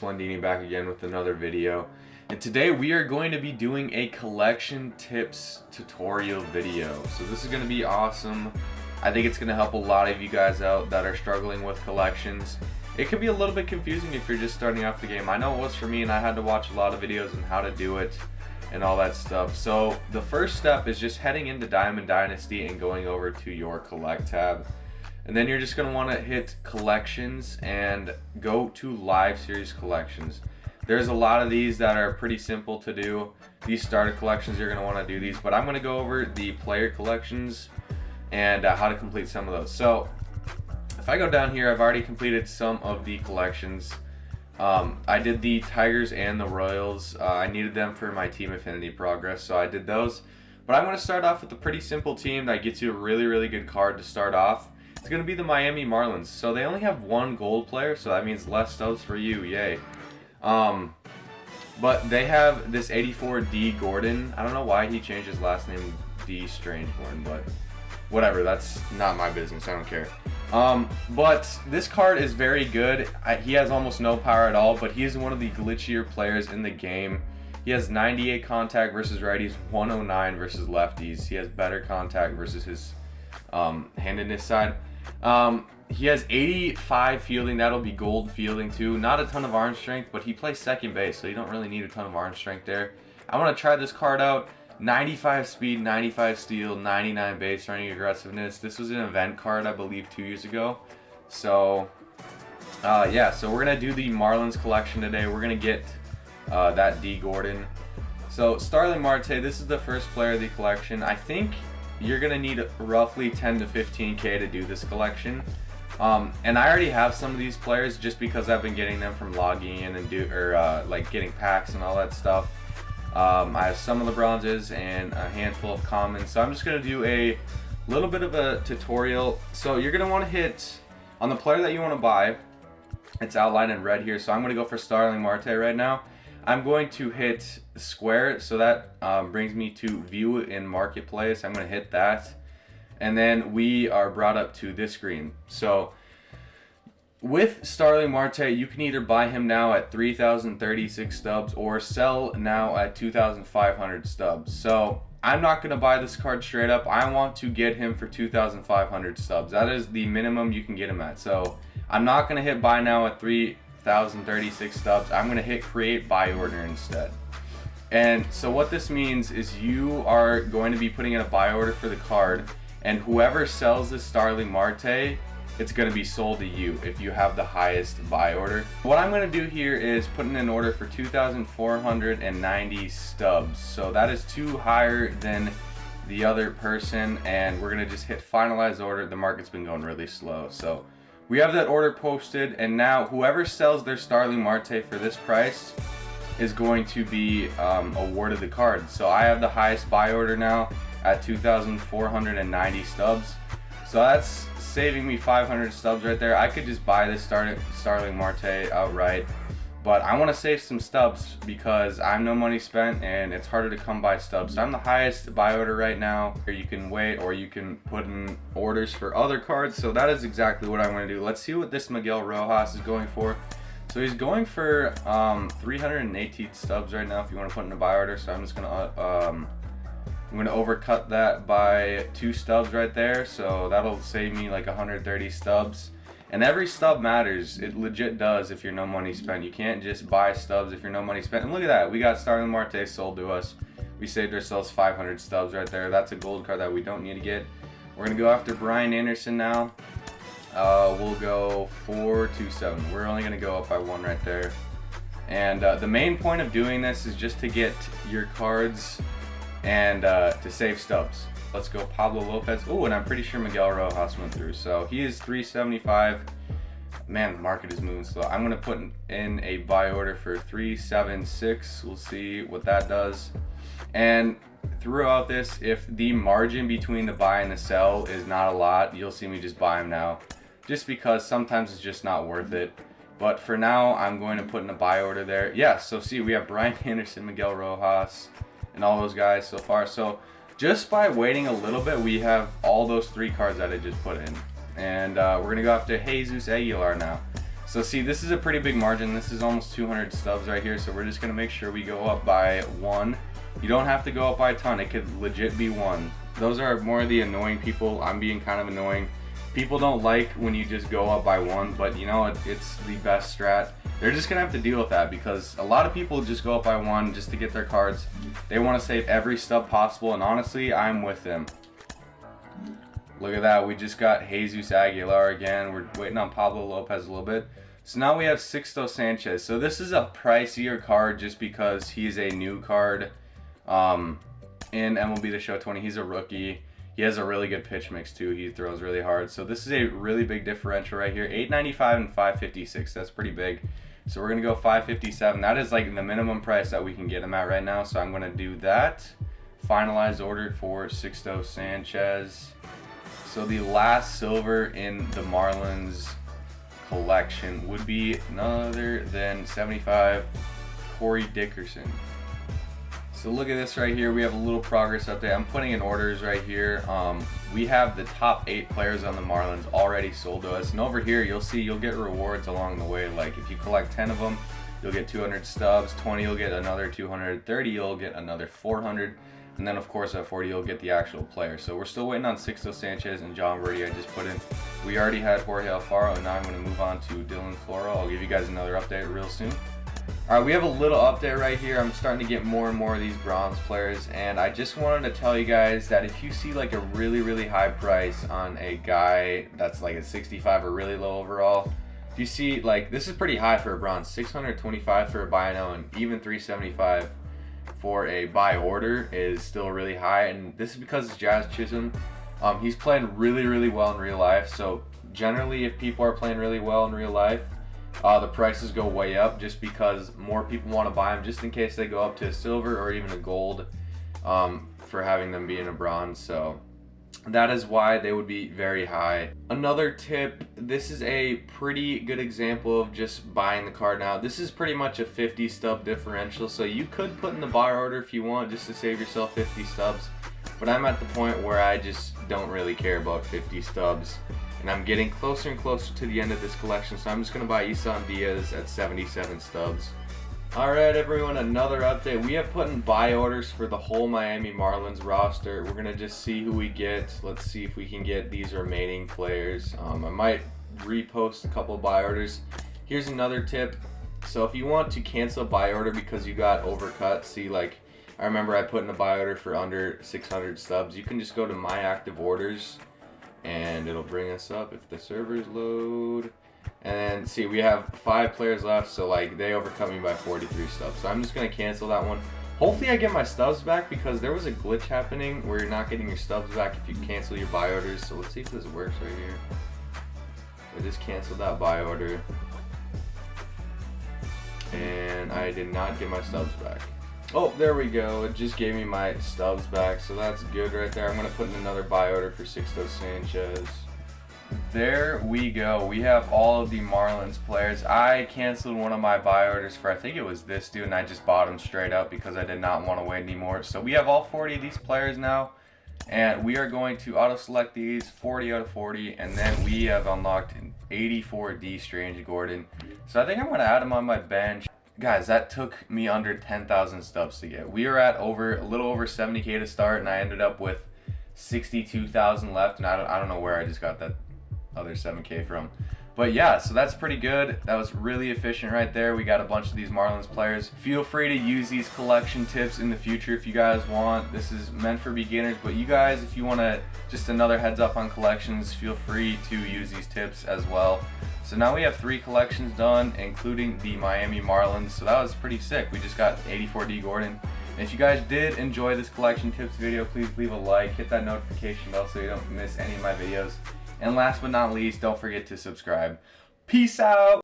Swandini back again with another video. And today we are going to be doing a collection tips tutorial video. So this is going to be awesome. I think it's going to help a lot of you guys out that are struggling with collections. It can be a little bit confusing if you're just starting off the game. I know it was for me, and I had to watch a lot of videos on how to do it and all that stuff. So the first step is just heading into Diamond Dynasty and going over to your collect tab. And then you're just going to want to hit collections and go to live series collections. There's a lot of these that are pretty simple to do. These starter collections, you're going to want to do these, but I'm going to go over the player collections and how to complete some of those. So if I go down here, I've already completed some of the collections. I did the Tigers and the Royals. I needed them for my team affinity progress, so I did those. But I'm going to start off with a pretty simple team that gets you a really good card to start off. It's going to be the Miami Marlins. So they only have one gold player, so that means less stubs for you, yay. But they have this 84 D Gordon. I don't know why he changed his last name D Strangeborn, but whatever, that's not my business, I don't care. But this card is very good. He has almost no power at all, but he is one of the glitchier players in the game. He has 98 contact versus righties, 109 versus lefties. He has better contact versus his handedness side. He has 85 fielding. That'll be gold fielding too. Not a ton of arm strength, but he plays second base, so you don't really need a ton of arm strength there. I want to try this card out. 95 speed, 95 steal, 99 base running aggressiveness. This was an event card, I believe, 2 years ago. So yeah, so we're gonna do the Marlins collection today. We're gonna get that D Gordon. So Starling Marte, this is the first player of the collection. I think you're gonna need roughly 10 to 15K to do this collection. And I already have some of these players just because I've been getting them from logging in and like getting packs and all that stuff. I have some of the bronzes and a handful of commons. So I'm just gonna do a little bit of a tutorial. So you're gonna want to hit on the player that you want to buy. It's outlined in red here. So I'm gonna go for Starling Marte right now. I'm going to hit square, so that brings me to view in marketplace. I'm going to hit that, and then we are brought up to this screen. So with Starling Marte, you can either buy him now at 3,036 stubs or sell now at 2,500 stubs. So I'm not going to buy this card straight up. I want to get him for 2,500 stubs. That is the minimum you can get him at. So I'm not going to hit buy now at 3,036 stubs. I'm going to hit create buy order instead. And so what this means is you are going to be putting in a buy order for the card, and whoever sells this Starling Marte, it's going to be sold to you if you have the highest buy order. What I'm going to do here is put in an order for 2,490 stubs. So that is 2 higher than the other person, and we're going to just hit finalize order. The market's been going really slow, so we have that order posted, and now whoever sells their Starling Marte for this price is going to be awarded the card. So I have the highest buy order now at 2,490 stubs. So that's saving me 500 stubs right there. I could just buy this Starling Marte outright, but I want to save some stubs because I'm no money spent and it's harder to come by stubs. So I'm the highest buy order right now. Or you can wait, or you can put in orders for other cards. So that is exactly what I'm going to do. Let's see what this Miguel Rojas is going for. So he's going for 318 stubs right now if you want to put in a buy order. So I'm just going to overcut that by 2 stubs right there. So that'll save me like 130 stubs. And every stub matters. It legit does if you're no money spent. You can't just buy stubs if you're no money spent. And look at that. We got Starling Marte sold to us. We saved ourselves 500 stubs right there. That's a gold card that we don't need to get. We're going to go after Brian Anderson now. We'll go 427. We're only going to go up by 1 right there. And the main point of doing this is just to get your cards and to save stubs. Let's go Pablo Lopez. Oh, and I'm pretty sure Miguel Rojas went through. So he is 375. Man, the market is moving slow. I'm going to put in a buy order for 376. We'll see what that does. And throughout this, if the margin between the buy and the sell is not a lot, you'll see me just buy them now. Just because sometimes it's just not worth it. But for now, I'm going to put in a buy order there. Yeah, so see, we have Brian Anderson, Miguel Rojas, and all those guys so far. So just by waiting a little bit, we have all those 3 cards that I just put in. And we're going to go after Jesus Aguilar now. So see, this is a pretty big margin. This is almost 200 stubs right here. So we're just gonna make sure we go up by 1. You don't have to go up by a ton. It could legit be 1. Those are more the annoying people. I'm being kind of annoying. People don't like when you just go up by 1, but you know, it's the best strat. They're just gonna have to deal with that because a lot of people just go up by 1 just to get their cards. They want to save every stub possible, and honestly, I'm with them. Look at that, we just got Jesus Aguilar again. We're waiting on Pablo Lopez a little bit. So now we have Sixto Sanchez. So this is a pricier card just because he's a new card in MLB The Show 20. He's a rookie. He has a really good pitch mix too. He throws really hard. So this is a really big differential right here. 895 and 556. That's pretty big. So we're going to go 557. That is like the minimum price that we can get him at right now. So I'm going to do that. Finalized order for Sixto Sanchez. So the last silver in the Marlins collection would be none other than 75 Corey Dickerson. So look at this right here. We have a little progress update. I'm putting in orders right here. We have the top 8 players on the Marlins already sold to us. And over here, you'll see you'll get rewards along the way. Like if you collect 10 of them, you'll get 200 stubs. 20, you'll get another 200. 30, you'll get another 400. And then of course at 40, you'll get the actual player. So we're still waiting on Sixto Sanchez and John Verdi. I just put in. We already had Jorge Alfaro, and now I'm going to move on to Dylan Floro. I'll give you guys another update real soon. Alright, we have a little update right here. I'm starting to get more and more of these bronze players, and I just wanted to tell you guys that if you see like a really high price on a guy that's like a 65 or really low overall, if you see like this is pretty high for a bronze, 625 for a buy now, and even 375 for a buy order is still really high. And this is because it's Jazz Chisholm. He's playing really well in real life, so generally if people are playing really well in real life, the prices go way up just because more people want to buy them just in case they go up to a silver or even a gold for having them be in a bronze. So that is why they would be very high. Another tip, this is a pretty good example of just buying the card now. This is pretty much a 50 stub differential, so you could put in the buy order if you want just to save yourself 50 stubs. But I'm at the point where I just don't really care about 50 stubs. And I'm getting closer and closer to the end of this collection, so I'm just going to buy Isan Diaz at 77 stubs. Alright everyone, another update. We have put in buy orders for the whole Miami Marlins roster. We're going to just see who we get. Let's see if we can get these remaining players. I might repost a couple buy orders. Here's another tip. So if you want to cancel a buy order because you got overcut, see like I remember I put in a buy order for under 600 stubs, you can just go to my active orders and it'll bring us up if the servers load. And see, we have 5 players left, so like they overcut me by 43 stubs. So I'm just gonna cancel that one. Hopefully I get my stubs back because there was a glitch happening where you're not getting your stubs back if you cancel your buy orders. So let's see if this works right here. I just canceled that buy order. And I did not get my stubs back. Oh, there we go. It just gave me my stubs back, so that's good right there. I'm going to put in another buy order for Sixto Sanchez. There we go. We have all of the Marlins players. I canceled one of my buy orders for, I think it was this dude, and I just bought him straight up because I did not want to wait anymore. So we have all 40 of these players now, and we are going to auto-select these 40 out of 40, and then we have unlocked an 84 D Strange Gordon. So I think I'm going to add him on my bench. Guys, that took me under 10,000 stubs to get. We are at a little over 70K to start, and I ended up with 62,000 left, and I don't know where I just got that other 7K from. But yeah, so that's pretty good. That was really efficient right there. We got a bunch of these Marlins players. Feel free to use these collection tips in the future if you guys want. This is meant for beginners, but you guys, if you want to just another heads up on collections, feel free to use these tips as well. So now we have 3 collections done, including the Miami Marlins. So that was pretty sick. We just got 84 D Gordon. And if you guys did enjoy this collection tips video, please leave a like, hit that notification bell so you don't miss any of my videos. And last but not least, don't forget to subscribe. Peace out!